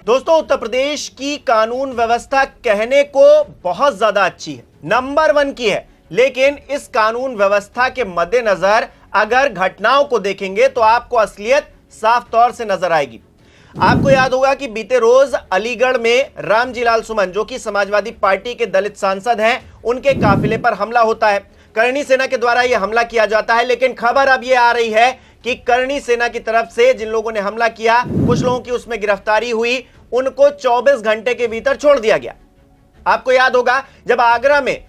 दोस्तों, उत्तर प्रदेश की कानून व्यवस्था कहने को बहुत ज्यादा अच्छी है, नंबर 1 की है, लेकिन इस कानून व्यवस्था के मद्देनजर अगर घटनाओं को देखेंगे तो आपको असलियत साफ तौर से नजर आएगी। आपको याद होगा कि बीते रोज अलीगढ़ में रामजी लाल सुमन, जो कि समाजवादी पार्टी के दलित सांसद हैं, उनके काफिले पर हमला होता है। करणी सेना के द्वारा यह हमला किया जाता है, लेकिन खबर अब यह आ रही है कि करणी सेना की तरफ से जिन लोगों ने हमला किया, कुछ लोगों की उसमें गिरफ्तारी हुई, उनको 24 घंटे के भीतर छोड़ दिया गया। आपको याद होगा जब आगरा में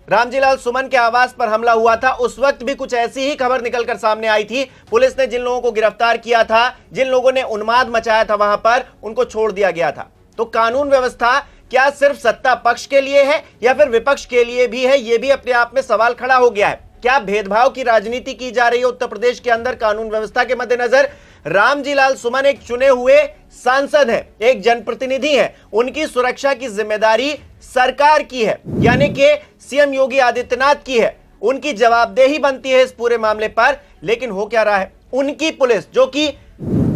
रामजी लाल सुमन के आवास पर हमला हुआ था, उस वक्त भी कुछ ऐसी ही खबर निकलकर सामने आई थी। पुलिस ने जिन लोगों को गिरफ्तार किया था, जिन लोगों ने उन्माद मचाया था वहां पर, उनको छोड़ दिया गया था। तो कानून व्यवस्था क्या सिर्फ सत्ता पक्ष के लिए है या फिर विपक्ष के लिए भी है, यह भी अपने आप में सवाल खड़ा हो गया है। क्या भेदभाव की राजनीति की जा रही है उत्तर प्रदेश के अंदर कानून व्यवस्था के मद्देनजर? रामजी लाल सुमन एक चुने हुए सांसद हैं, एक जनप्रतिनिधि हैं, उनकी सुरक्षा की जिम्मेदारी सरकार की है, यानी कि सीएम योगी आदित्यनाथ की है। उनकी जवाबदेही बनती है इस पूरे मामले पर। लेकिन हो क्या रहा है, उनकी पुलिस, जो कि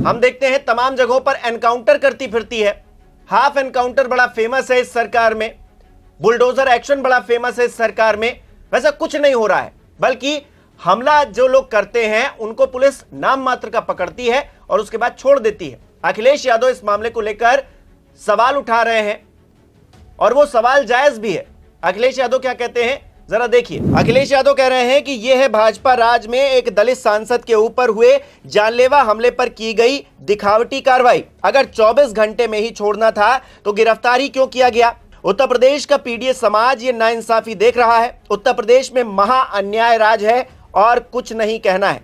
हम देखते हैं तमाम जगहों पर एनकाउंटर करती फिरती है, हाफ एनकाउंटर बड़ा फेमस है इस सरकार में, बुलडोजर एक्शन बड़ा फेमस है इस सरकार में, वैसा कुछ नहीं हो रहा है, बल्कि हमला जो लोग करते हैं उनको पुलिस नाम मात्र का पकड़ती है और उसके बाद छोड़ देती है। अखिलेश यादव इस मामले को लेकर सवाल उठा रहे हैं और वो सवाल जायज भी है। अखिलेश यादव क्या कहते हैं, जरा देखिए। अखिलेश यादव कह रहे हैं कि यह है भाजपा राज में एक दलित सांसद के ऊपर हुए जानलेवा हमले पर की गई दिखावटी कार्रवाई। अगर 24 घंटे में ही छोड़ना था तो गिरफ्तारी क्यों किया गया? उत्तर प्रदेश का पीडीए समाज ये नाइंसाफी देख रहा है। उत्तर प्रदेश में महा अन्याय राज है और कुछ नहीं कहना है।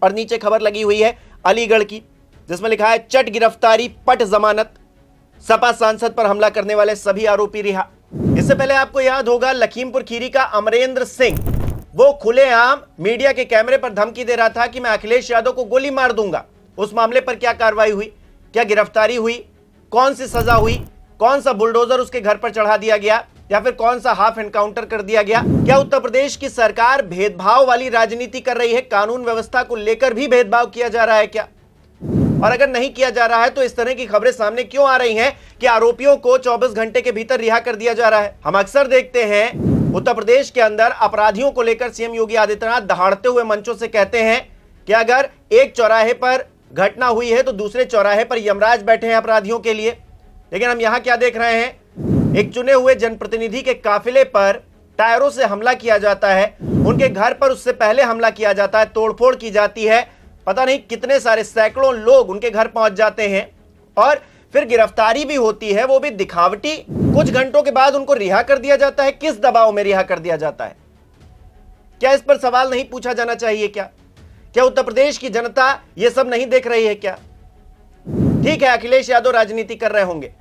और नीचे खबर लगी हुई है अलीगढ़ की, जिसमें लिखा है चट गिरफ्तारी पट जमानत, सपा सांसद पर हमला करने वाले सभी आरोपी रिहा। इससे पहले आपको याद होगा लखीमपुर खीरी का अमरेंद्र सिंह, वो खुलेआम मीडिया के कैमरे पर धमकी दे रहा था कि मैं अखिलेश यादव को गोली मार दूंगा। उस मामले पर क्या कार्रवाई हुई, क्या गिरफ्तारी हुई, कौन सी सजा हुई, कौन सा बुलडोजर उसके घर पर चढ़ा दिया गया या फिर कौन सा हाफ एनकाउंटर कर दिया गया? क्या उत्तर प्रदेश की सरकार भेदभाव वाली राजनीति कर रही है? कानून व्यवस्था को लेकर भी भेदभाव किया जा रहा है क्या? और अगर नहीं किया जा रहा है तो इस तरह की खबरें सामने क्यों आ रही हैं कि आरोपियों को 24 घंटे के भीतर रिहा कर दिया जा रहा है? हम अक्सर देखते हैं उत्तर प्रदेश के अंदर अपराधियों को लेकर सीएम योगी आदित्यनाथ दहाड़ते हुए मंचों से कहते हैं कि अगर एक चौराहे पर घटना हुई है तो दूसरे चौराहे पर यमराज बैठे हैं अपराधियों के लिए। लेकिन हम यहां क्या देख रहे हैं, एक चुने हुए जनप्रतिनिधि के काफिले पर टायरों से हमला किया जाता है, उनके घर पर उससे पहले हमला किया जाता है, तोड़फोड़ की जाती है, पता नहीं कितने सारे सैकड़ों लोग उनके घर पहुंच जाते हैं और फिर गिरफ्तारी भी होती है, वो भी दिखावटी। कुछ घंटों के बाद उनको रिहा कर दिया जाता है। किस दबाव में रिहा कर दिया जाता है? क्या इस पर सवाल नहीं पूछा जाना चाहिए? क्या उत्तर प्रदेश की जनता यह सब नहीं देख रही है क्या? ठीक है, अखिलेश यादव राजनीति कर रहे होंगे,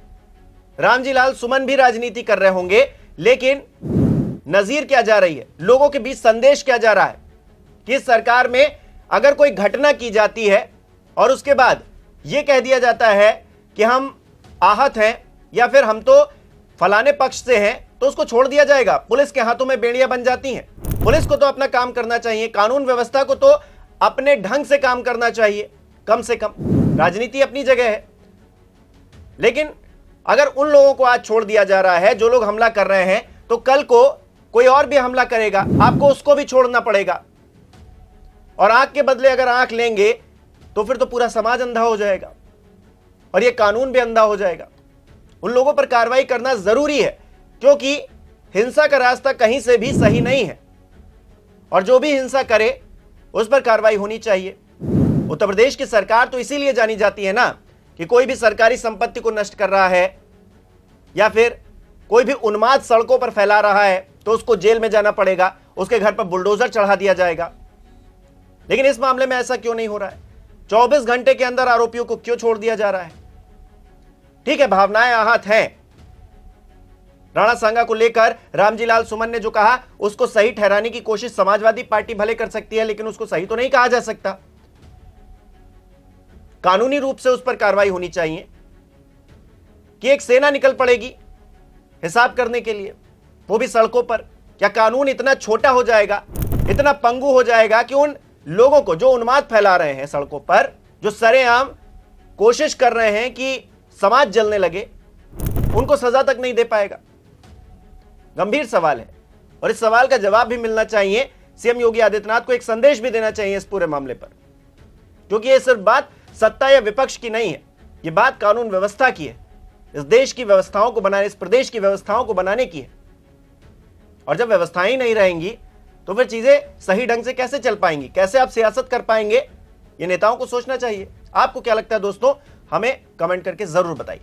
रामजी लाल सुमन भी राजनीति कर रहे होंगे, लेकिन नजीर क्या जा रही है, लोगों के बीच संदेश क्या जा रहा है कि सरकार में अगर कोई घटना की जाती है और उसके बाद यह कह दिया जाता है कि हम आहत हैं या फिर हम तो फलाने पक्ष से हैं, तो उसको छोड़ दिया जाएगा। पुलिस के हाथों में बेड़ियां बन जाती हैं। पुलिस को तो अपना काम करना चाहिए, कानून व्यवस्था को तो अपने ढंग से काम करना चाहिए, कम से कम। राजनीति अपनी जगह है, लेकिन अगर उन लोगों को आज छोड़ दिया जा रहा है जो लोग हमला कर रहे हैं, तो कल को कोई और भी हमला करेगा, आपको उसको भी छोड़ना पड़ेगा। और आंख के बदले अगर आंख लेंगे तो फिर तो पूरा समाज अंधा हो जाएगा और यह कानून भी अंधा हो जाएगा। उन लोगों पर कार्रवाई करना जरूरी है, क्योंकि हिंसा का रास्ता कहीं से भी सही नहीं है और जो भी हिंसा करे उस पर कार्रवाई होनी चाहिए। उत्तर प्रदेश की सरकार तो इसीलिए जानी जाती है ना कि कोई भी सरकारी संपत्ति को नष्ट कर रहा है या फिर कोई भी उन्माद सड़कों पर फैला रहा है तो उसको जेल में जाना पड़ेगा, उसके घर पर बुलडोजर चढ़ा दिया जाएगा। लेकिन इस मामले में ऐसा क्यों नहीं हो रहा है? 24 घंटे के अंदर आरोपियों को क्यों छोड़ दिया जा रहा है? ठीक है, भावनाएं आहत हैं। राणा सांगा को लेकर रामजी लाल सुमन ने जो कहा उसको सही ठहराने की कोशिश समाजवादी पार्टी भले कर सकती है, लेकिन उसको सही तो नहीं कहा जा सकता। कानूनी रूप से उस पर कार्रवाई होनी चाहिए कि एक सेना निकल पड़ेगी हिसाब करने के लिए, वो भी सड़कों पर। क्या कानून इतना छोटा हो जाएगा, इतना पंगु हो जाएगा कि उन लोगों को जो उन्माद फैला रहे हैं सड़कों पर, जो सरेआम कोशिश कर रहे हैं कि समाज जलने लगे, उनको सजा तक नहीं दे पाएगा? गंभीर सवाल है और इस सवाल का जवाब भी मिलना चाहिए। सीएम योगी आदित्यनाथ को एक संदेश भी देना चाहिए इस पूरे मामले पर, क्योंकि यह सिर्फ बात सत्ता या विपक्ष की नहीं है, यह बात कानून व्यवस्था की है, इस देश की व्यवस्थाओं को बनाने, इस प्रदेश की व्यवस्थाओं को बनाने की है। और जब व्यवस्थाएं ही नहीं रहेंगी तो फिर चीजें सही ढंग से कैसे चल पाएंगी, कैसे आप सियासत कर पाएंगे? ये नेताओं को सोचना चाहिए। आपको क्या लगता है दोस्तों? हमें कमेंट करके जरूर बताइए।